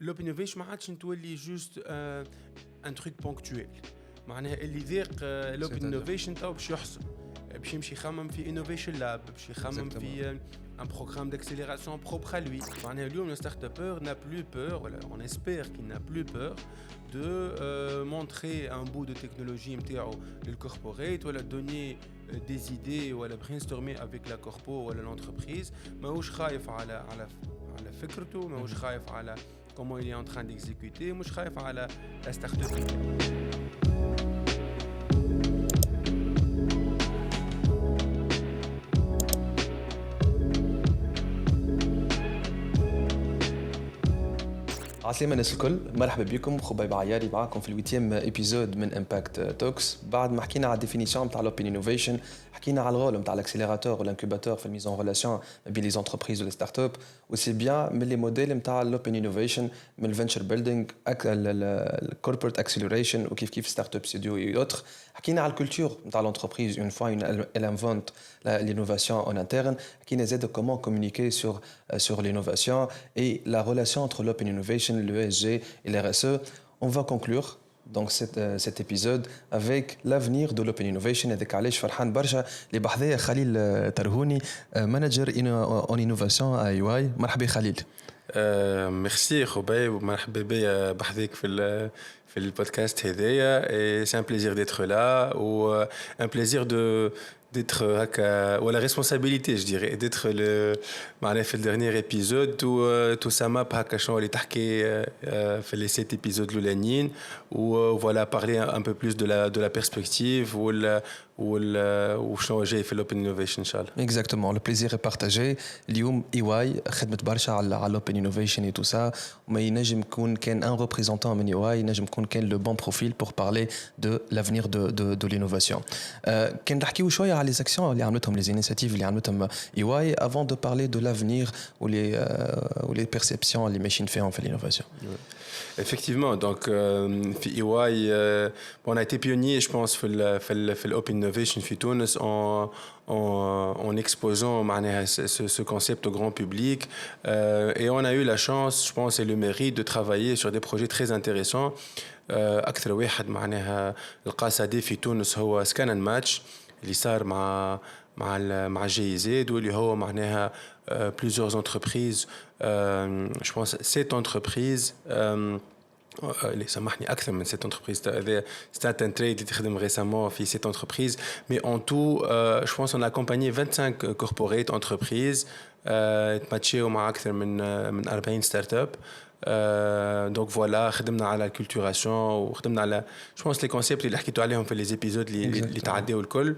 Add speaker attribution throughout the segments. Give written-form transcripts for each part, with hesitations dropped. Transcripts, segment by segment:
Speaker 1: l'open innovation ما عادش نتولي juste un truc ponctuel. معناها اللي ذاق l'open innovation تو باش يحصل باش يمشي يخمم في innovation lab باش يخمم في un programme d'accélération propre à lui. معناها اليوم le start-upper n'a plus peur, voilà, on espère qu'il n'a plus peur de montrer un bout de technologie نتاعو للcorporate ولا donner des idées ولا brainstormer avec la corpo ولا l'entreprise. ماهوش خايف على فكرته, ماهوش خايف على comment il est en train d'exécuter, مش خايف على la start-up.
Speaker 2: عسلامة الناس الكل، مرحبا بكم. خبيب عياري معاكم في الويتيام ايبيزود من امباكت توكس. بعد ما حكينا على الديفينيسيون نتاع لوبين انوفيشن، حكينا على الرول نتاع الاكسيليراتور والانكوباتور في الميزون ريلاسيون بين لي زونتربريز ولي ستارت اب، وسي بيان من لي موديل نتاع لوبين انوفيشن من الفنتشر بيلدينغ، الكوربريت اكسيلريشن وكيف ستارت اب ستوديو اي اوتر. حكينا على الكولتور نتاع لونتربريز اون فوا elle invente l'innovation en interne. حكينا زاد comment communiquer sur l'innovation et la relation entre l'open innovation, l'ESG et l'RSE. On va conclure donc cet épisode avec l'avenir de l'open innovation. هذاك علاش فرحان برشا اللي بحذايا خليل ترهوني, manager en innovation à EY. مرحبا خليل.
Speaker 1: ميرسي خبيب ومرحبا بيا بحذاك في البودكاست هذايا. C'est un plaisir d'être là ou un plaisir d'être هكا ولا responsabilité je dirais d'être معناها في الدرنيير épisode où ça m'a هكا شنو اللي تحكي في les 7 épisodes الاولانيين و voilà parler un peu plus de la perspective وشنو جاي في l'open innovation ان شاء الله.
Speaker 2: Exactement, le plaisir est partagé. اليوم EY خدمت برشا على l'open innovation et tout ça, وما ينجم يكون كان un représentant من EY ينجم يكون كان le bon profil pour parler de l'avenir de l'innovation. كان نحكيو شويه على les actions اللي عملتهم, les initiatives اللي عملتهم EY avant de parler de l'avenir ou les perceptions اللي ماشيين فيهم في l'innovation.
Speaker 1: Effectivement, donc EY, on a été pionnier, je pense, في l'open innovation في Tunis en exposant ce concept au grand public, et on a eu la chance, je pense, et le mérite de travailler sur des projets très intéressants. أكثر واحد معناها القاصدي في تونس هو سكان اند ماتش اللي صار مع جي زد, واللي هو معناها plusieurs entreprises, je pense 7 entreprises, اللي سامحني أكثر من 7 entreprises. Stat and Trade اللي تخدم récemment في 7 entreprises, mais en tout, je pense on a accompagné 25 corporate entreprises, تماتشيو مع أكثر من 40 ستارت اب. Donc voilà, خدمنا على الكولتوراسيون وخدمنا على je pense les concepts اللي حكيتوا عليهم في les épisodes اللي تعداو الكل.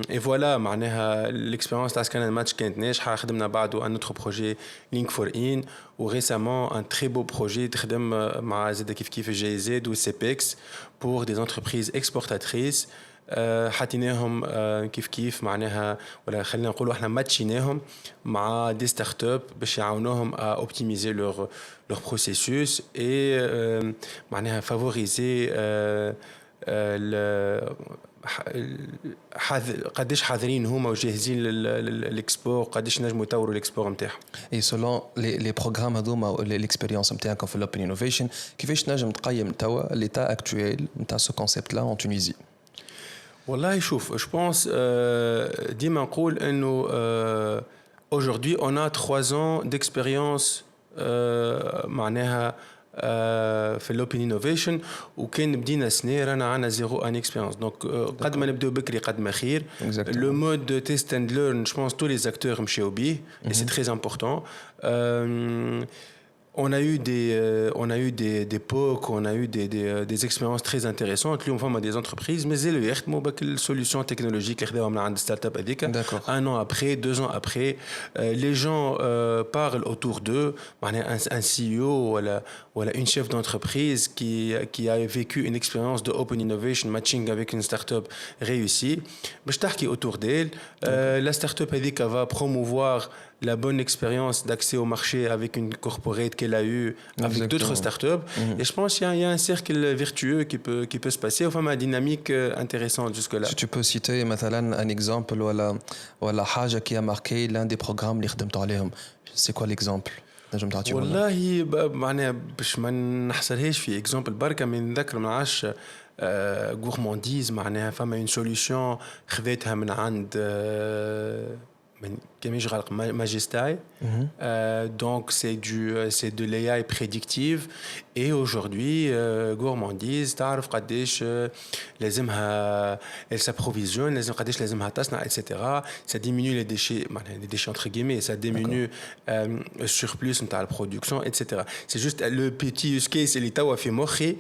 Speaker 1: Et voilà, معناها l'expérience تاع سكان ماتش كانت ناجحة. خدمنا بعده un autre projet Link for In, و récemment un très beau projet تخدم مع زاد كيف جي زد و سيبكس pour des entreprises exportatrices. حطيناهم كيف معناها ولا خلينا نقولوا احنا ماتشيناهم مع دي ستارت اب باش يعاونوهم à optimiser leur processus et معناها favoriser قداش حاضرين هما وجاهزين للاكسبور, قداش نجموا يطوروا الاكسبور نتاعهم.
Speaker 2: اي سولون لي بروغرام هذوما ليكسبيريونس نتاعكم في لوبن انوفيشن, كيفاش نجم تقيم توا ليتا اكطويل نتاع سو كونسيبت لا ان تونيزي؟
Speaker 1: والله شوف, je pense ديما نقول انه aujourd'hui on a 3 ans d'expérience معناها في l'open innovation, وكان بدينا سنة رانا عنا 0 an expérience. Donc قد ما نبداو بكري قد ما خير. Le mode de test and learn, je pense tous les acteurs مشاو بيه et c'est très important. On a eu des POC, on a eu des expériences très intéressantes. Nous, on a des entreprises, mais elles ont eu des solutions technologiques qui ont été des startups. Un an après, 2 ans après, les gens parlent autour d'eux. Un CEO ou une chef d'entreprise qui a vécu une expérience de open innovation matching avec une startup réussie. Je t'arrête autour d'elle. La startup va promouvoir la bonne expérience d'accès au marché avec une corporate qu'elle a eue avec d'autres startups. Et je pense qu'il y a un cercle vertueux qui peut se passer. Enfin, une dynamique intéressante jusque-là.
Speaker 2: Si tu peux citer un exemple ou la حاجة qui a marqué l'un des programmes اللي خدمتوا عليهم, c'est quoi l'exemple? نجم تعطيه لنا؟
Speaker 1: والله معناها باش ما نحصرهاش في اكزامبل بركه من نذكر من عاش غورمانديز معناها فما اون سوليوشن خذيتها من عند من كيميش غلق ماجستاي donc c'est de l'AI prédictive et aujourd'hui gourmandise تعرف قداش لازمها elle s'approvisionne لازم قداش لازمها تصنع etc ça diminue les déchets معناها les déchets entre guillemets ça diminue surplus نتاع البرودكسيون etc c'est juste le petit use case اللي توا في مخي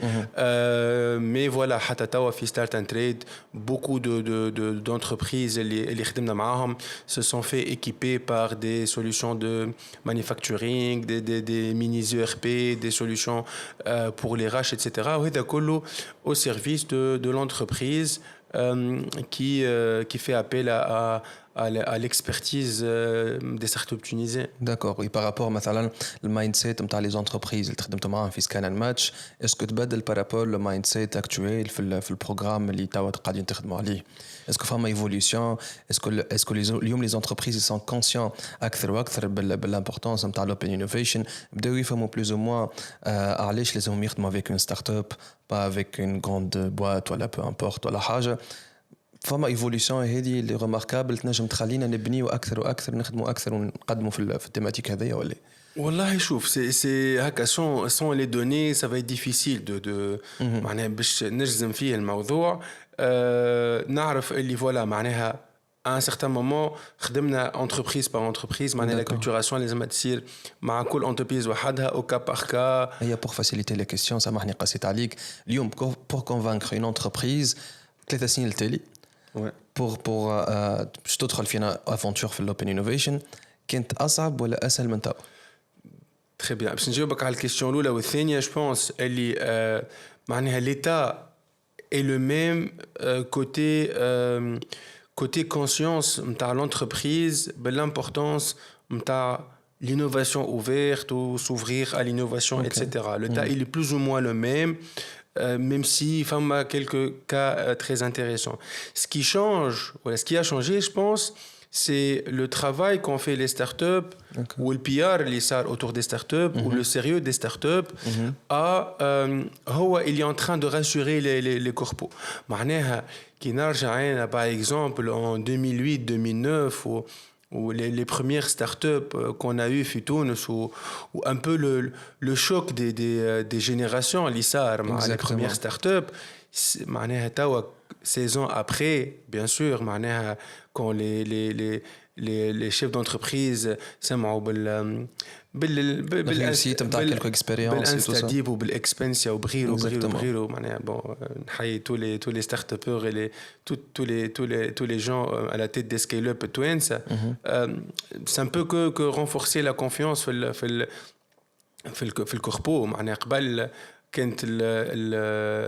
Speaker 1: mais voilà حتى توا في start and trade beaucoup d'entreprises اللي خدمنا معاهم se sont fait équiper par des solutions de manufacturing, des mini-ERP, des solutions pour les RH, etc. وهذا كله au service de l'entreprise qui fait appel à l'expertise des startups tunisiennes.
Speaker 2: D'accord. Et par rapport مثلا المايند نتاع les entreprises اللي خدمتوا معاهم في سكان اند ماتش اسكو تبدل بارابور لو مايند سيت اكتويل في البروغرام اللي توا قاعدين تخدموا عليه اسكو فما ايفوليوشن اسكو اليوم les entreprises sont conscients اكثر واكثر بالامبورطانس نتاع l'open innovation بداو يفهموا بلوز او موان علاش لازم يخدموا avec une start-up pas avec une grande boîte ولا peu importe ولا حاجه فما ايفوليوشن هذه اللي ريماركابل تنجم تخلينا نبنيو اكثر واكثر نخدموا اكثر ونقدموا في التيماتيك هذيا ولا
Speaker 1: والله شوف c'est هكا sans les données ça va être difficile de معناها باش نجزم فيه الموضوع نعرف اللي فوالا معناها à un certain moment خدمنا entreprise par entreprise معناها l'acculturation لازم تصير مع كل entreprise وحدها au cas par cas
Speaker 2: هي pour faciliter les questions سامحني قصيت عليك اليوم pour convaincre une entreprise 3 سنين التالي pour باش تدخل فينا افونتور في l'open innovation كانت اصعب ولا اسهل من توا؟
Speaker 1: Très bien. باش نجاوبك على الكيستيون الاولى والثانيه جو بونس اللي معناها ليتا est le même côté conscience نتاع l'entreprise l'importance نتاع l'innovation ouverte ou s'ouvrir à l'innovation etc. Le tas il est plus ou moins le même même si il y a quelques cas très intéressants. Ce qui change, voilà, ce qui a changé, je pense, c'est le travail qu'ont fait les startups ou le PR autour des startups ou le sérieux des startups. Il est en train de rassurer les corpos. معناها كي نرجع par exemple en 2008-2009 ou les premières startups qu'on a eues في تونس ou un peu le choc des générations اللي صار مع les premières startups معناها توا 16 ans après bien sûr معناها quand les chefs d'entreprise سمعوا
Speaker 2: بالريسيت نتاع كلكو اكسبيريونس
Speaker 1: بالانستاديب وبالاكسبنسيا وبغيره معناها bon نحيي tous les startupeurs et tous les gens à la tête des scale-up التوانسه c'est un peu que renforcer la confiance في الكوربو معناها قبل كانت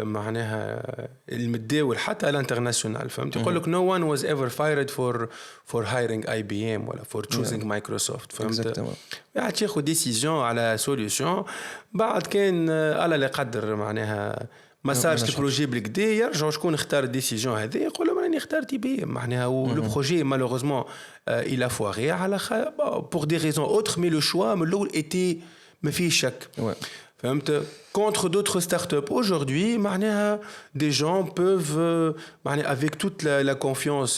Speaker 1: معناها المتداول حتى على الانترناسيونال فهمت يقول لك no one was ever fired for hiring IBM ولا for choosing Microsoft فهمت بعد ياخذ ديسيجن على سوليوشن بعد كان على لا قدر معناها ما صارش البروجي بالكدا يرجعوا شكون اختار الديسيجن هذه يقول لهم راني اخترت IBM معناها لو بروجي malheureusement il a foiré على pour des raisons autres mais le choix من الاول était ما فيه شك contre d'autres startups. Aujourd'hui, des gens peuvent, avec toute la confiance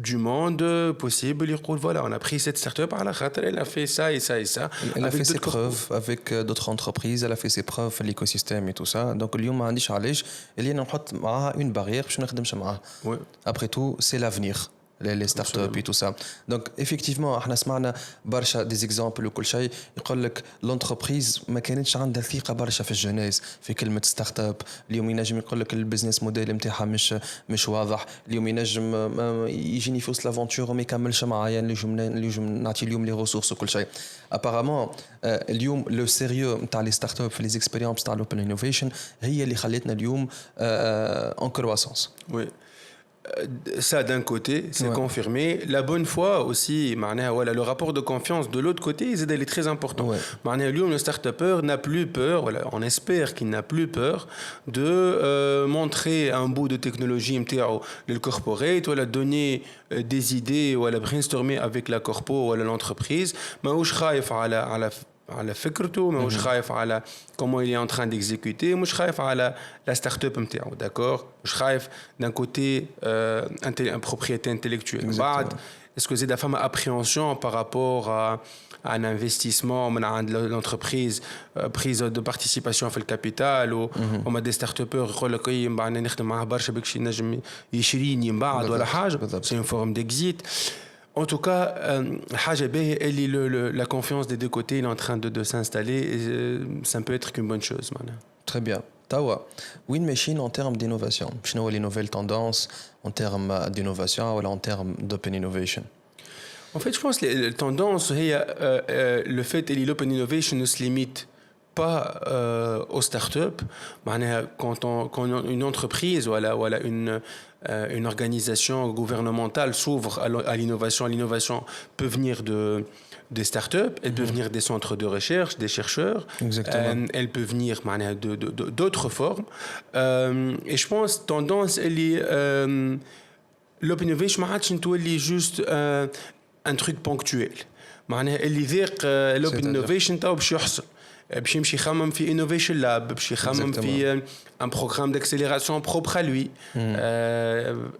Speaker 1: du monde possible, ils disent voilà, on a pris cette startup à la khater, elle a fait ça et ça et ça.
Speaker 2: Elle a fait ses preuves avec d'autres entreprises, elle a fait ses preuves dans l'écosystème et tout ça. Donc, اليوم ما عنديش علاش اللي نحط معها une barrière باش نخدمش معها. Après tout, c'est l'avenir. les startups et tout ça. Donc effectivement احنا سمعنا برشا des exemples وكل شيء يقول لك l'entreprise ما كانتش عندها ثقة برشا في الجناز في كلمة ستارت اب اليوم ينجم يقول لك البزنس موديل نتاعها مش واضح اليوم ينجم يجيني في وسط لافونتور وما يكملش معايا نجم نعطي اليوم لي ريسورس وكل شيء apparemment اليوم لو سيريو نتاع لي ستارت اب في لي اكسبيريونس نتاع l'open innovation هي اللي خلتنا اليوم en croissance.
Speaker 1: Oui. Ça d'un côté, c'est
Speaker 2: Ouais.
Speaker 1: confirmé. La bonne foi aussi, voilà, le rapport de confiance de l'autre côté, il est très important.
Speaker 2: Ouais.
Speaker 1: Le start-upper n'a plus peur, voilà, on espère qu'il n'a plus peur de montrer un bout de technologie le corporate, voilà, donner des idées, voilà, brainstormer avec la corpo ou l'entreprise. Mais où je على فكرته ماهوش خايف على comment il est en train d'exécuter مش خايف على la start-up نتاعو d'accord مش خايف d'un côté propriété intellectuelle بعد est-ce que c'est de la femme appréhension par rapport à un investissement de l'entreprise prise de participation في الكابيتال وما دي ستارت-upers يقول لك بعدنا نخدم معاه برشا باش ينجم يشريني من بعد ولا حاجه c'est une forme d'exit. En tout cas, la confiance des deux côtés est en train de s'installer et ça ne peut être qu'une bonne chose. Maintenant.
Speaker 2: Très bien. Tawa, Win Machine en termes d'innovation, quelles sont les nouvelles tendances en termes d'innovation ou en termes d'open innovation?
Speaker 1: En fait, je pense que la tendance, le fait que l'open innovation ne se limite pas aux startups. Quand une entreprise ou une organisation gouvernementale s'ouvre à l'innovation peut venir des startups, elle peut venir des centres de recherche, des chercheurs.
Speaker 2: Exactement.
Speaker 1: Elle peut venir d'autres formes. Et je pense que tendance, elle est l'open innovation ما عادش نتولي juste un truc ponctuel. معناها اللي ذاق l'open innovation تاو باش يحصل. باش يمشي يخمم في innovation lab باش يخمم في un programme d'accélération propre à lui.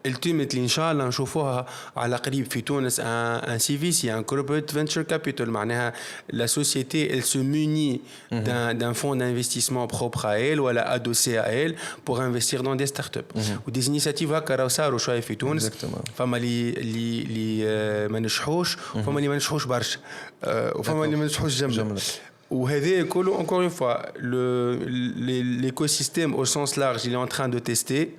Speaker 1: ultimately ان شاء الله نشوفوها على قريب في تونس un CVC un corporate venture capital معناها la société elle se munit d'un fonds d'investissement propre à elle ou adossé à elle pour investir dans des startups ou des initiatives هكا راهو صاروا شويه في تونس. فما اللي ما نجحوش وفما اللي ما نجحوش برشا وفما اللي ما نجحوش جمله. وهذا كله encore une fois l'écosystème au sens large il est en train de tester.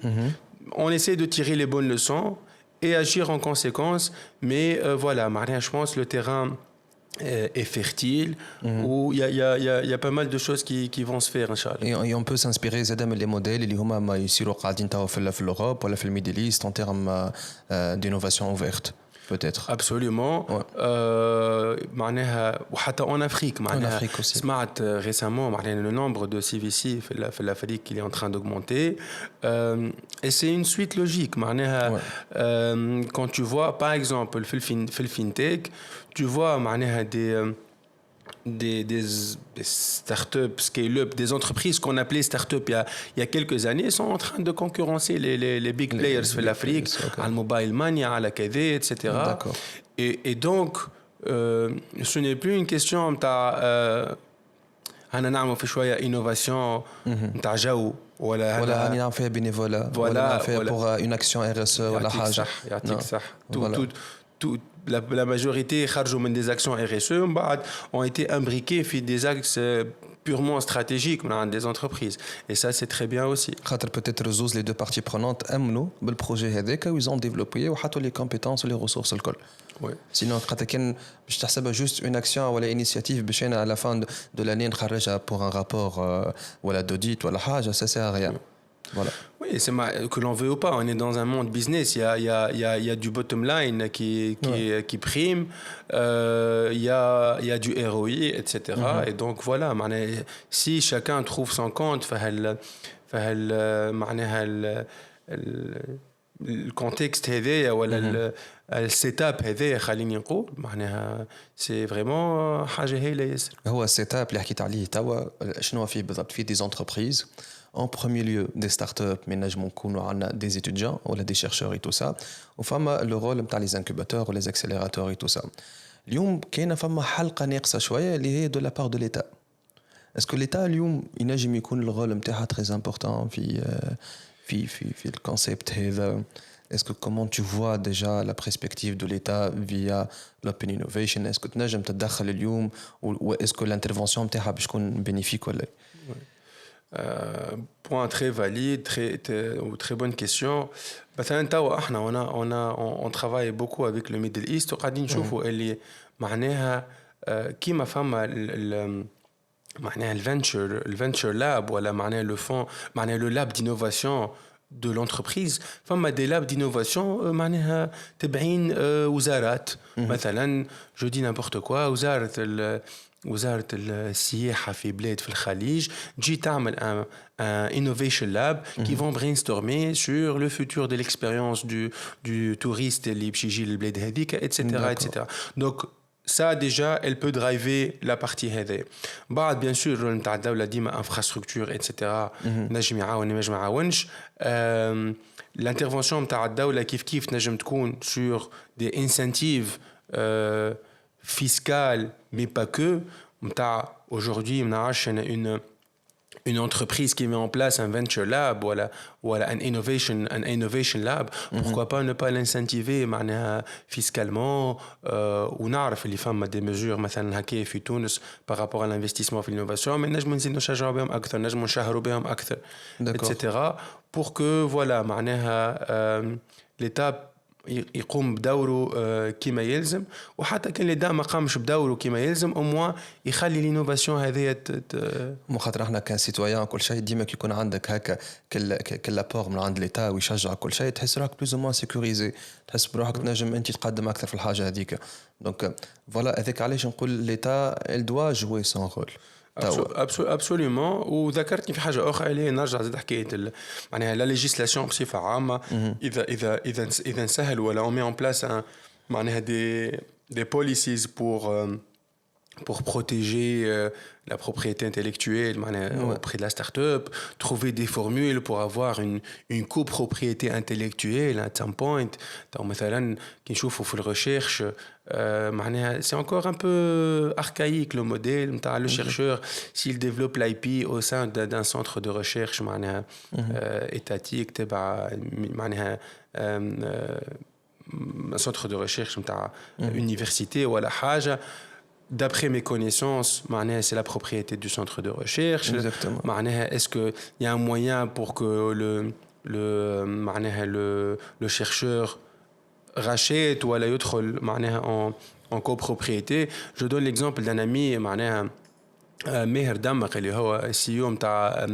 Speaker 1: On essaie de tirer les bonnes leçons et agir en conséquence mais voilà je pense le terrain est fertile où il y a pas mal de choses qui vont se faire inchallah.
Speaker 2: Et on peut s'inspirer les modèles اللي هما ما يصيروا قاعدين توا في الأوروب ولا في الميدل إيست en termes d'innovation ouverte. Peut-être.
Speaker 1: Absolument.
Speaker 2: Ouais.
Speaker 1: وحتى en Afrique.
Speaker 2: En Afrique aussi.
Speaker 1: سمعت récemment le nombre de CVC في l'Afrique il est en train d'augmenter. Et c'est une suite logique. Quand tu vois par exemple في fintech, tu vois des start-up, scale-up, des entreprises qu'on appelait start-up il y a quelques années sont en train de concurrencer les big players في l'Afrique, à mobile money, à la KD, etc. Et donc, ce n'est plus une question أنا نعمل في شوية innovation نتاع جو
Speaker 2: ولا نعمل فيها bénévolat ولا نعمل فيها pour une action RSE ولا حاجة.
Speaker 1: يعطيك صح. La majorité des actions RSE ont été imbriquées dans des axes purement stratégiques des entreprises. Et ça, c'est très bien aussi.
Speaker 2: Peut-être les deux parties prenantes aiment le projet où ils ont développé les compétences et les ressources.
Speaker 1: Ouais.
Speaker 2: Sinon, je t'assure juste une action ou une initiative à la fin de l'année pour un rapport ou d'audit ou ça sert à rien. Voilà.
Speaker 1: Oui, c'est que l'on veut ou pas, on est dans un monde business, il y a du bottom line qui prime, il y a du ROI, etc. Et donc voilà, si chacun trouve son compte, le contexte هذايا ولا السيت اب هذايا خليني نقول سي فريمون حاجه هايله ياسر.
Speaker 2: هو السيت اب اللي حكيت عليه توا شنو فيه بالضبط؟ فيه دي انتربريز en premier lieu des startups mais نجمو نكونوا عندنا des étudiants ou des chercheurs et tout ça وفما le rôle نتاع les incubateurs ou les accélérateurs et tout ça. اليوم كاينه فما حلقه ناقصه شويه اللي هي de la part de l'État. Est-ce que l'État اليوم ينجم يكون le rôle نتاعها très important في le concept هذا؟ Est-ce que comment tu vois déjà la perspective de l'État via l'open innovation? Est-ce que تنجم تتدخل اليوم ou est-ce que l'intervention نتاعها باش تكون bénéfique ولا؟
Speaker 1: Point très valide, très bonne question. On travaille beaucoup avec le Middle East وقاعدين نشوفوا اللي معناها كيما فما معناها الفنتشر لاب ولا معناها لو فون معناها لو لاب d'innovation de l'entreprise فما des labs d'innovation معناها تبعين وزارات مثلا je dis n'importe quoi وزارة السياحة في بلاد في الخليج تجي تعمل un innovation lab qui vont brainstormer sur le futur de l'expérience du touriste اللي باش يجي للبلاد هذيك etc. Donc ça déjà elle peut driver la partie هذه. بعد bien sûr الرول نتاع الدولة ديما infrastructure etc. نجم يعاون نجم ما يعاونش. L'intervention نتاع الدولة كيف نجم تكون sur des incentives fiscales mais pas que. نتاع aujourd'hui ما نعرفش une entreprise qui met en place un venture lab ou un innovation lab, pourquoi pas ne pas l'incentiver معناها fiscalement ونعرف اللي فما des mesures مثلا هكايا في تونس par rapport à l'investissement في l'innovation mais نجم نزيد نشجعوا بهم أكثر نجم نشهروا بهم أكثر etc. pour que voilà معناها l'État يقوم بدوره كما يلزم وحتى كان اللي ما قامش بدوره كما يلزم او موا يخلي لينوفاسيون هذه
Speaker 2: مو خاطر احنا كان سيتويان كل شيء ديما كي يكون عندك هكا كل لابور من عند ليتا ويشجع كل شيء تحس روحك بلوز موا سيكوريزي تحس بروحك تنجم انت تقدم اكثر في الحاجه هذيك دونك فوالا هذاك علاش نقول ليتا ال دوا جوي سون رول
Speaker 1: ابسوليومون وذكرتني في حاجه اخرى اللي نرجع زاد حكايه معناها لا ليجيسلاسيون بصفه عامه اذا نسهل ولا اون مي اون بلاس معناها دي بوليسيز pour protéger la propriété intellectuelle auprès de la start-up, trouver des formules pour avoir une copropriété intellectuelle at some point. Donc, مثلا كي نشوفوا في الريشيرش معناها c'est encore un peu archaïque le modèle نتاع le chercheur s'il développe l'IP au sein d'un centre de recherche معناها étatique تبع معناها un centre de recherche نتاع université ولا حاجه. D'après mes connaissances, c'est la propriété du centre de recherche.
Speaker 2: Exactement.
Speaker 1: Est-ce qu'il y a un moyen pour que le chercheur rachète ou en copropriété? Je donne l'exemple d'un ami, ماهر دمق اللي هو السي او نتاع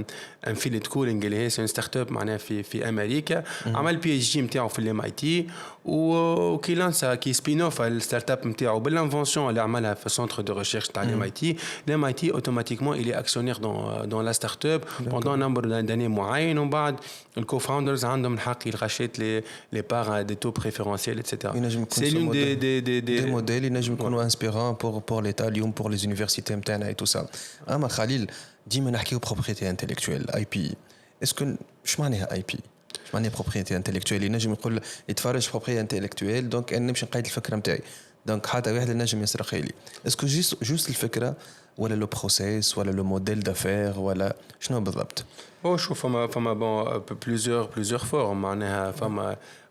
Speaker 1: انفينيت كولينج اللي هي ستارت اب معناها في امريكا عمل بي اتش دي نتاعو في الام اي تي وكي لانسا كي سبين اوف الستارت اب نتاعو بالانفونسيون اللي عملها في السنتر دو ريشيرش تاع الام اي تي الام اي تي اوتوماتيكمون الي اكسيونير دون لا ستارت اب بوندون نمبر داني معين ومن بعد الكو فاوندرز عندهم الحق يغاشيت لي بار دي تو بريفيرونسيال اتسيتيرا
Speaker 2: سي لون دي موديل ينجم يكونوا انسبيرون بور ليتا اليوم بور لي زونيفرسيتي نتاعنا اي تو سا اما خليل ديما نحكيو بروبريتي انتيليكتويل اي بي اسكو اش معناها اي بي اش معناها بروبريتي انتيليكتويل ينجم يقول يتفرج بروبريتي انتيليكتويل دونك انا نمشي نقيد الفكره نتاعي دونك حتى واحد نجم يسرق لي اسكو جوست الفكره ولا لو بروسيس ولا لو موديل دافير ولا شنو بالضبط
Speaker 1: هو شوف فما بون بليزيور فورم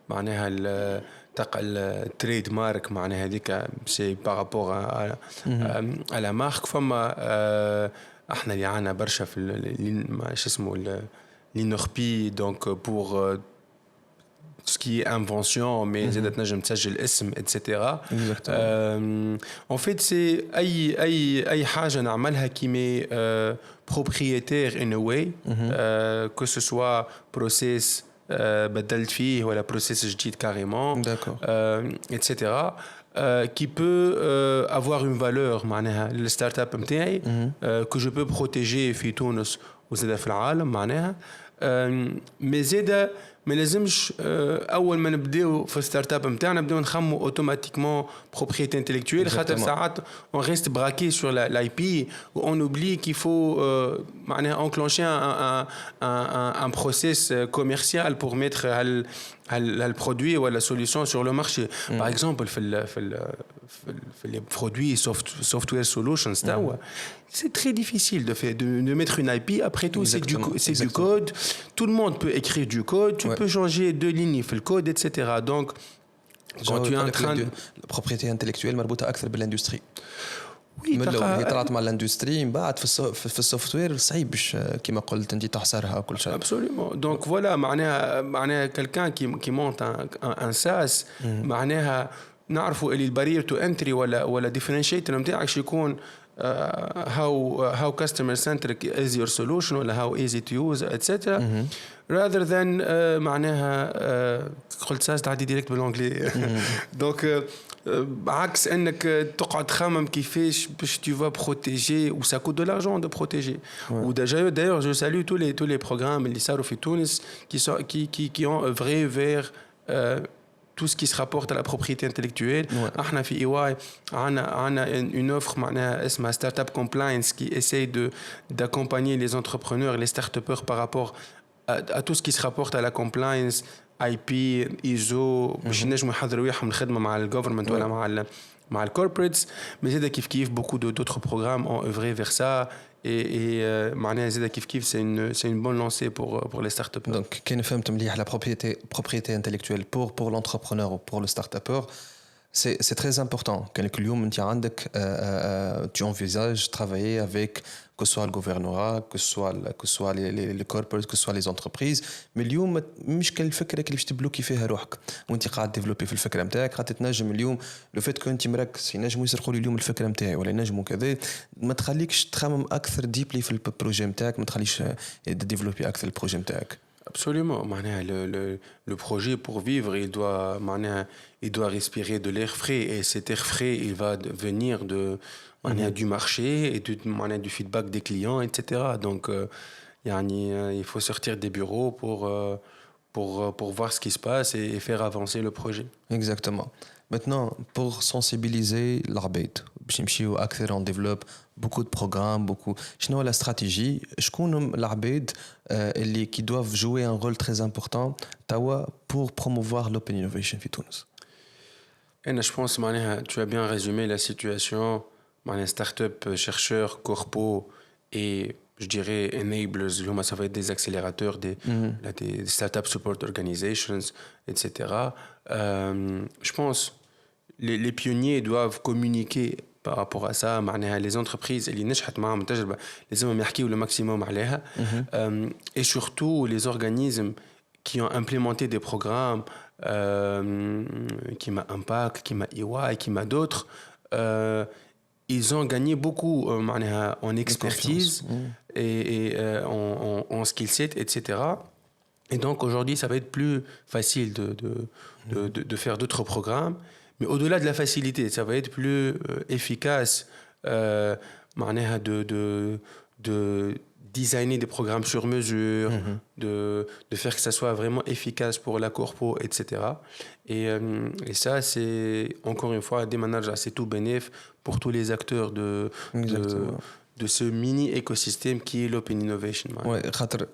Speaker 1: معناها تقع التريد مارك معناها هذيك سي بارابور على مارك فما احنا اللي عنا برشا في شو اسمه لينوربي دونك بور ce qui est invention mais زادت تنجم تسجل اسم etc. En fait c'est اي حاجه نعملها كيما propriétaire in a way que ce soit process بدلت فيه ولا process جديد carrément etc. qui peut avoir une valeur معناها للستارت اب نتاعي que je peux protéger في تونس وزاده في العالم معناها مي زاده ما لازمش اول ما نبداو في الستارت اب نتاعنا نبداو نخمو اوتوماتيكمون بروبريتي انتيليكتويل خاطر ساعات on reste braqué sur l'IP ou on oublie qu'il faut معناها enclencher un process commercial pour mettre le produit ou la solution sur le marché. Par exemple في les produits software solutions c'est très difficile de mettre une IP. Après tout, c'est du code. Tout le monde peut écrire du code. Tu peux changer deux lignes في الكود, etc. Donc, quand tu es en train de...
Speaker 2: La propriété intellectuelle مربوطة أكثر بالإندستري.
Speaker 1: Oui,
Speaker 2: هي طلعت مع الاندستري من بعد في السوفت وير صعيب باش كما قلت انت تحصرها وكل شيء.
Speaker 1: Absolument. Donc voilà, معناها quelqu'un qui monte un SaaS معناها نعرفوا اللي البارير تو انتري ولا ديفرنشيتر نتاعك يكون how customer centric is your solution ولا how easy to use etc rather than معناها قلت ساعة تعدي ديريكت بالانجلي دونك عكس انك تقعد تخمم كيفاش باش tu vas protéger ou ça coûte de l'argent de protéger ou d'ailleurs je salue tous les programmes اللي صاروا في تونس qui ont œuvré vers tout ce qui se rapporte à la propriété intellectuelle. احنا في EY عنا une offre معناها اسمها Startup Compliance qui essaye d'accompagner les entrepreneurs et les start-upers par rapport à tout ce qui se rapporte à la compliance IP ISO باش ينجموا يحضروا وياهم الخدمه مع الجوفرمنت ولا مع الكوربريتس مي زاد كيف beaucoup d'autres programmes ont œuvré vers ça et معناها زاد كيف c'est une bonne lancée pour les startups.
Speaker 2: Donc كي نفهمت مليح la propriété intellectuelle pour l'entrepreneur ou pour le start-upper c'est très important. كانك اليوم انت عندك tu envisages travailler avec que ce soit le gouvernorat, que ce soit les corporates, que ce soit les entreprises. Mais اليوم مش كل الفكرة اللي باش تبلوكي فيها روحك وانت قاعد ديفلوبي في الفكرة نتاعك قاعد تنجم اليوم لو فيت كنت مركز ينجموا يسرقوا لي اليوم الفكرة نتاعي ولا ينجموا كذا ما تخليكش تخمم أكثر ديبلي في البروجي نتاعك ما تخليش ديفلوبي أكثر البروجي نتاعك.
Speaker 1: Absolument. Le projet pour vivre, il doit respirer de l'air frais et cet air frais, il va venir du marché et du feedback des clients, etc. Donc, il faut sortir des bureaux pour voir ce qui se passe et faire avancer le projet.
Speaker 2: Exactement. Maintenant, pour sensibiliser l'arbeit, on développe beaucoup de programmes, شنو la stratégie, شكون العباد qui doivent jouer un rôle très important pour promouvoir l'open innovation في تونس.
Speaker 1: Je pense tu as bien résumé la situation, start-up, chercheurs, corpos et je dirais enablers, ça va être des accélérateurs, des startup support organizations, etc. Je pense les pionniers doivent communiquer par rapport à ça. Les entreprises اللي نجحت معهم التجربة لازمهم يحكيوا le maximum عليها. Et surtout les organismes qui ont implémenté des programmes qui m'a Impact, qui m'a EY, qui m'a d'autres, ils ont gagné beaucoup en expertise et en skill set, etc. Et donc aujourd'hui, ça va être plus facile de faire d'autres programmes. Mais au-delà de la facilité, ça va être plus efficace de designer des programmes sur mesure, de faire que ça soit vraiment efficace pour la corpo, etc. Et ça, c'est encore une fois des managers, c'est tout bénéf pour tous les acteurs de ce mini écosystème qui est l'open innovation.
Speaker 2: Ouais,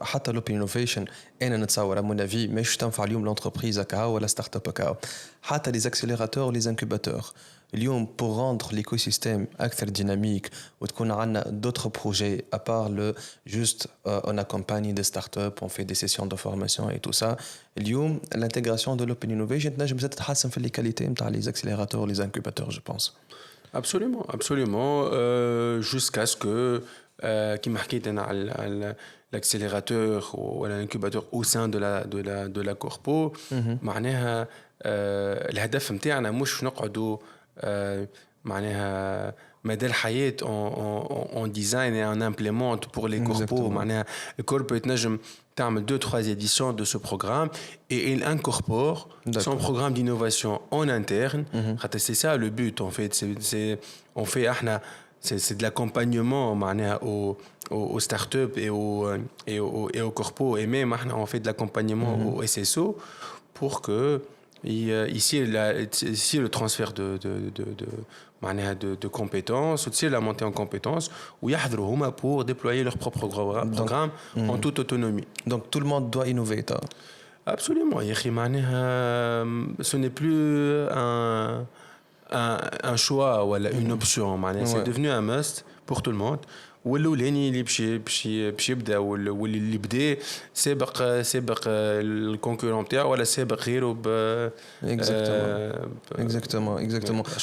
Speaker 2: حتى l'open innovation أنا نتصور à mon avis مش تنفع اليوم l'entreprise كاو ولا start-up كاو حتى les accélérateurs les incubateurs اليوم pour rendre l'écosystème أكثر dynamique وتكون عندنا d'autres projets à part le juste on accompagne des startups on fait des sessions de formation et tout ça اليوم l'intégration de l'open innovation تنجم تحسن في les qualités نتاع les accélérateurs les incubateurs je pense.
Speaker 1: Absolument, jusqu'à ce que qui marquait l'accélérateur ou l'incubateur au sein de la corpo معناها الهدف نتاعنا مش نقعدوا معناها مدى الحياة on design et on implémente pour les corpos معناها الكوربو يتنجم تعمل 2-3 éditions de ce programme et il incorpore son programme d'innovation en interne. C'est ça le but en fait. C'est de l'accompagnement aux startups et aux corpos et même on fait de l'accompagnement au SSO pour que ici le transfert de compétences, aussi la montée en compétences, où يحضروا pour déployer leur propre programme en toute autonomie.
Speaker 2: Donc tout le monde doit innover.
Speaker 1: Absolument. Ce n'est plus un choix ou une option. C'est devenu un must pour tout le monde. والأولاني اللي باش يبدا واللي بدا سابق الكونكورون نتاعو ولا سابق غيره ب
Speaker 2: exactement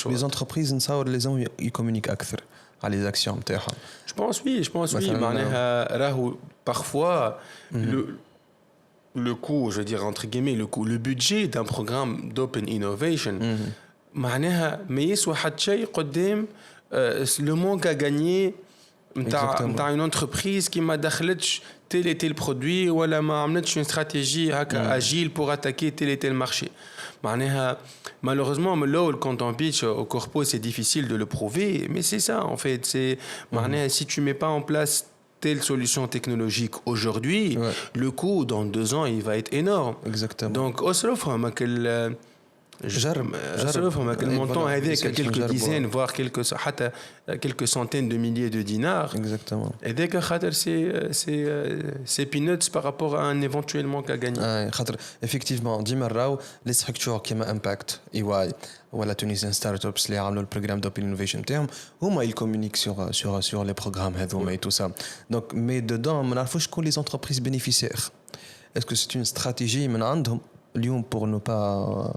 Speaker 2: les entreprises نصور لازم يكومونيك اكثر على les actions نتاعهم.
Speaker 1: Je pense oui معناها راهو parfois le coût, je veux dire entre guillemets le budget d'un programme d'open innovation معناها ما يسوى حتى شيء قدام le manque à gagner
Speaker 2: Exactement.
Speaker 1: نتاع une entreprise qui ما دخلتش tel et tel produit ولا ما عملتش une stratégie هكا agile pour attaquer tel et tel marché. معناها malheureusement من الأول quand on pitch au corpo c'est difficile de le prouver mais c'est ça en fait c'est معناها si tu mets pas en place telle solution technologique aujourd'hui le coût dans 2 ans il va être énorme.
Speaker 2: Exactement.
Speaker 1: Donc أصرف فهمك
Speaker 2: جرب
Speaker 1: فهمك le montant هذاك quelques dizaines voire حتى quelques centaines de milliers de dinars.
Speaker 2: Exactement.
Speaker 1: هذاك خاطر c'est peanuts par rapport à un éventuel manque à gagner.
Speaker 2: خاطر effectivement ديما نراو لي ستركتور كيما امباكت اي واي ولا تونيزيان ستارت ابس اللي عملوا البروغرام دوبين انوفيشن تاعهم هما يكومونيك sur les programmes هذوما et tout ça. Donc mais dedans ما نعرفوش شكون les entreprises bénéficiaires. Est-ce que c'est une stratégie من عندهم اليوم pour ne pas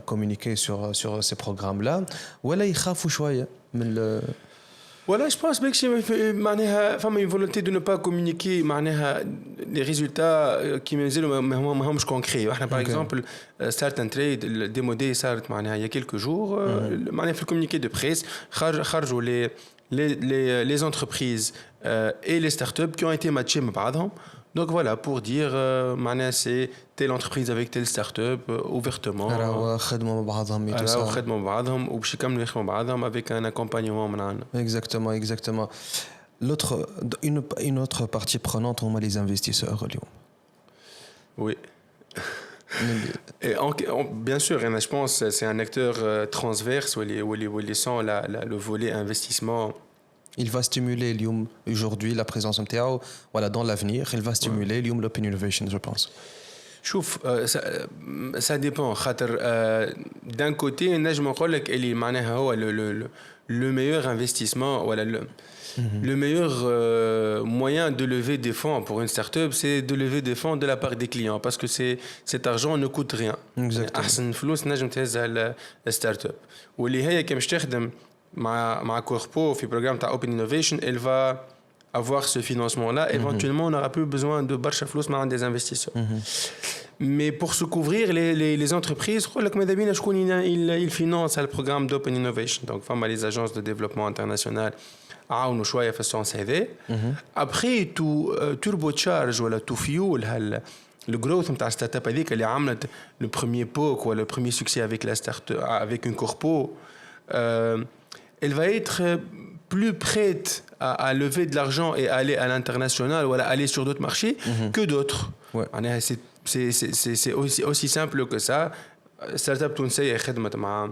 Speaker 2: communiquer sur ces programmes là ولا يخافوا شويه من
Speaker 1: Voilà, je pense que معناها فما une volonté de ne pas communiquer معناها les résultats qui مازالوا ما همش concrets. احنا par exemple certain trade الديمو دي صارت معناها il y a quelques jours معناها في الكوميونيكي دو بريس خرجوا les entreprises et les startups qui ont été matchées مع بعضهم. Donc voilà, pour dire, c'est telle entreprise avec telle start-up, ouvertement.
Speaker 2: راهو خدموا مع بعضهم et tout ça.
Speaker 1: راهو خدموا مع بعضهم وباش يكملوا يخدموا مع بعضهم avec un accompagnement من عندنا.
Speaker 2: Exactement. Une autre partie prenante, on a les investisseurs اليوم.
Speaker 1: Oui. Et bien sûr, je pense que c'est un acteur transverse où il sent le volet investissement.
Speaker 2: Il va stimuler aujourd'hui la présence MTAO, voilà, dans l'avenir, il va stimuler l'open innovation, je pense.
Speaker 1: شوف ça dépend خاطر d'un côté نجم نقول لك اللي معناها هو le meilleur investissement voilà le meilleur moyen de lever des fonds pour une start-up c'est de lever des fonds de la part des clients parce que cet argent ne coûte rien. احسن فلوس نجم تهزها الستارت اب واللي هي كي مش تخدم مع corpo في programme تاع open innovation elle va avoir ce financement-là, éventuellement, on n'aura plus besoin de barcha flous mais des investisseurs. Mais pour se couvrir, les entreprises, ils financent le programme d'Open Innovation. Donc, les agences de développement international, après, tout turbocharge ou tout fuel, le growth de la startup qui a amené le premier POC ou le premier succès avec la startup, avec une corpo, elle va être plus prête à lever de l'argent et aller à l'international ou à aller sur d'autres marchés que d'autres. C'est aussi simple que ça. Startup تونسية خدمت مع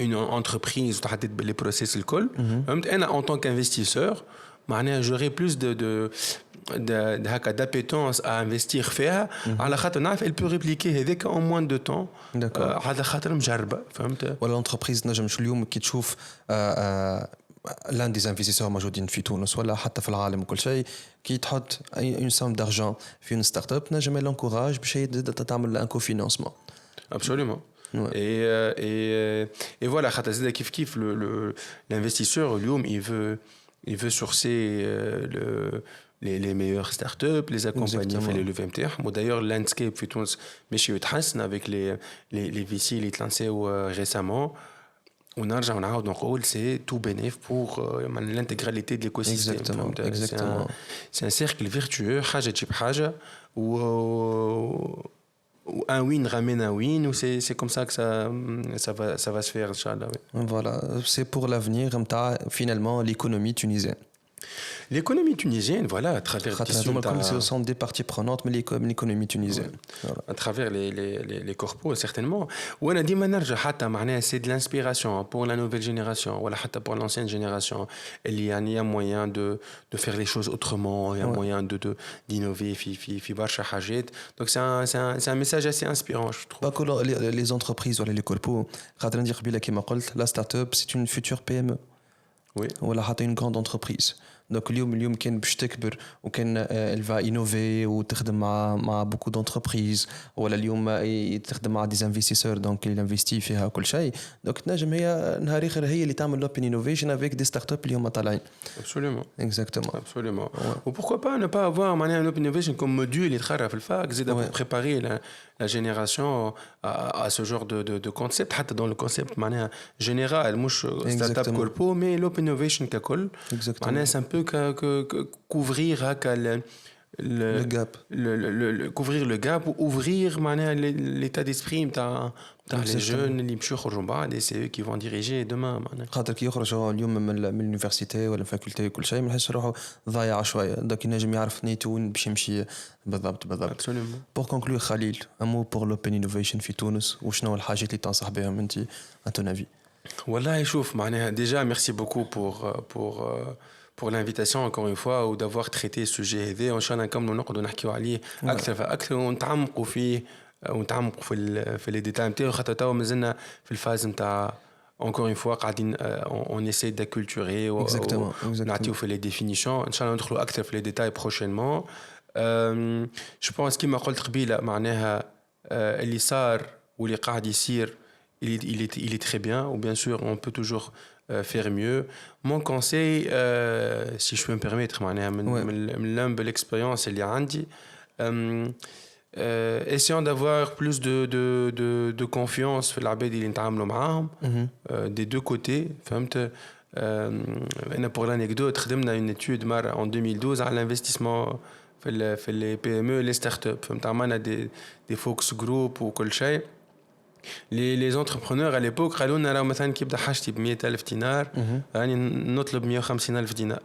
Speaker 1: une entreprise وتحدد les process الكل. أنا en tant qu'investisseur, j'aurais plus d'appétence à investir فيها على خاطر نعرف elle peut répliquer هذاك en moins de temps. على خاطر مجربة فهمت.
Speaker 2: ولا l'entreprise نجم اليوم كي تشوف l'un des investisseurs موجودين في تونس ولا حتى في العالم وكل شيء كي تحط une somme d'argent في une start-up نجم l'encourage باش تعمل un cofinancement.
Speaker 1: Absolument. Et voilà خاطر زاد كيف l'investisseur اليوم il veut sourcer les meilleures startups, les accompagner في les levées نتاعهم. D'ailleurs landscape في تونس ماشي يتحسن avec les VC اللي تلانسيو récemment. ونرجع ونعاود نقول c'est tout bénéf pour l'intégralité de l'écosystème.
Speaker 2: Exactement.
Speaker 1: C'est un cercle vertueux, حاجة تجيب حاجة un win ramène un win ou c'est comme ça que ça va se faire inchallah.
Speaker 2: Voilà, c'est pour l'avenir finalement l'économie tunisienne.
Speaker 1: L'économie tunisienne, voilà, à travers
Speaker 2: ce sont des parties prenantes, mais l'économie tunisienne.
Speaker 1: Voilà. À travers les corpos, certainement. Ou on a dit, c'est de l'inspiration pour la nouvelle génération, ou pour l'ancienne génération. Il y a moyen de faire les choses autrement, il y a moyen d'innover, donc c'est un message assez inspirant, je trouve.
Speaker 2: Les entreprises, les corpos, la start-up, c'est une future PME.
Speaker 1: Oui.
Speaker 2: Ou une grande entreprise. دونك اليوم كان باش تكبر وكان الفا انوفي وتخدم مع بوكو دونتربريز ولا اليوم تخدم مع دي انفستيسور دونك اللي انفستي فيها كل شيء دونك تنجم هي نهار اخر هي اللي تعمل لوبين انوفيشن افيك دي ستارت اب اللي هما طالعين.
Speaker 1: Absolument.
Speaker 2: Exactement.
Speaker 1: Absolument. Ou pourquoi pas ne pas avoir un open innovation comme module et travailler في الفاك زيد pour préparer la génération à ce genre de concept حتى dans le concept معناها général مش startup corpo mais l'open innovation ككل معناها c'est un peu couvrir هكا
Speaker 2: le gap
Speaker 1: couvrir le gap ou ouvrir معناها l'état d'esprit نتاع les jeunes اللي باش يخرجوا بعد et c'est eux qui vont diriger demain معناها
Speaker 2: خاطر كي يخرج هو اليوم من اليونيفرسيتي ولا الفاكولتي وكل شيء ما يحس روحه ضايع شويه دونك ينجم يعرف نيته وين باش يمشي بالضبط. بور كونكلور خليل امو بور لوبن انوفيشن في تونس وشنو الحاجات اللي تنصح بهم انت à ton avis؟
Speaker 1: والله شوف معناها déjà merci beaucoup pour l'invitation encore une fois ou d'avoir traité ce sujet هذا وان شاء الله نكملوا نقعدوا نحكيوا عليه اكثر فاكثر ونتعمقوا فيه ونتعمقوا في لي ديتاي نتاعو خاطر توا مازلنا في الفاز نتاع encore une fois قاعدين on essaie d'acculturer ونعطيو في les définitions ان شاء الله ندخلوا اكثر في les détails prochainement. je pense كما قلت قبيله معناها اللي صار واللي قاعد يصير il est très bien ou bien sûr on peut toujours faire mieux. Mon conseil si je peux me permettre معناها من l'humble expérience اللي عندي essayons d'avoir plus de confiance في العباد اللي نتعاملوا معاهم des deux côtés فهمت. أنا pour l'anecdote خدمنا une étude مرة en 2012 على l'investissement في les PME les startups فهمت عملنا des focus group وكل شيء. les entrepreneurs à l'époque قالوا لنا راه مثلا كي يبدا حاجتي ب100,000 دينار يعني نطلب 150,000 دينار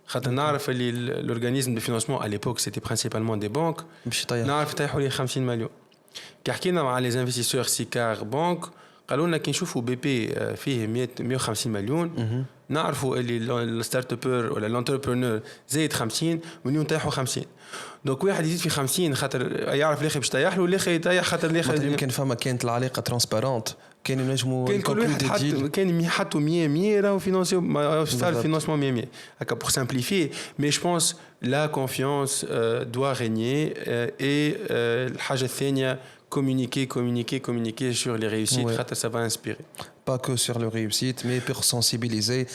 Speaker 1: خاطر نعرف اللي l'organisme de financement à l'époque c'était principalement des banques نعرف يطيحوا لي 50 مليون. كي حكينا مع les investisseurs سيكار بانك قالوا لنا كي نشوفوا بي بي فيه 150 مليون نعرفوا اللي الستارت ابر ولا الانتربرونور زايد 50 مليون طيحوا 50 دونك واحد يزيد في 50 خاطر يعرف الاخر باش يطيح له والاخر يطيح خاطر الاخر
Speaker 2: يمكن فما كانت العلاقه ترانسبارونت كان ينجموا
Speaker 1: كان كل واحد كان يحطوا 100 راهو فينانسيو صار الفينانسمون 100 هكا pour simplifier mais je pense la confiance doit régner et الحاجه الثانيه communiquer sur les réussites خاطر ça va inspirer
Speaker 2: pas que sur le réussite mais pour sensibiliser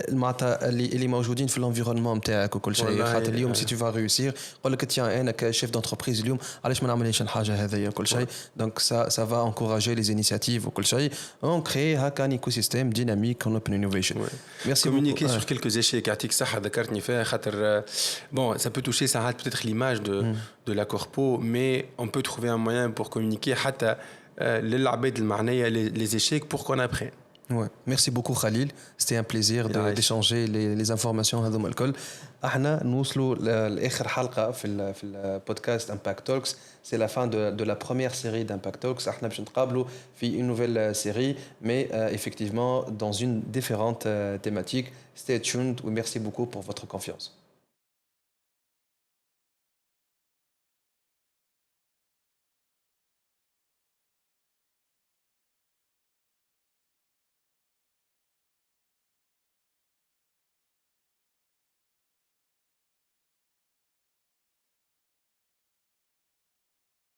Speaker 2: معناتها اللي موجودين في الانفيرونمون نتاعك وكل شيء خاطر اليوم سي تو فا ريوسير يقول لك تيان انا كشيف دونتربريز اليوم علاش ما نعملش الحاجه هذيا كل شيء دونك ça va encourager les initiatives وكل شيء on crée هكا un écosystème dynamique en open innovation.
Speaker 1: Merci communiquer sur quelques échecs يعطيك صحه ذكرتني فيها خاطر bon ça peut toucher ça peut-être l'image de la corpo mais on peut trouver un moyen pour communiquer حتى للعباد المعنيه les échecs pour qu'on apprenne.
Speaker 2: Ouais. Merci beaucoup Khalil, c'était un plaisir d'échanger les informations هذوما الكل. احنا نوصلوا لاخر حلقه في البودكاست Impact Talks. C'est la fin de la première série d'Impact Talks. احنا باش نتقابلوا في une nouvelle série mais effectivement dans une différente thématique. Stay tuned et merci beaucoup pour votre confiance.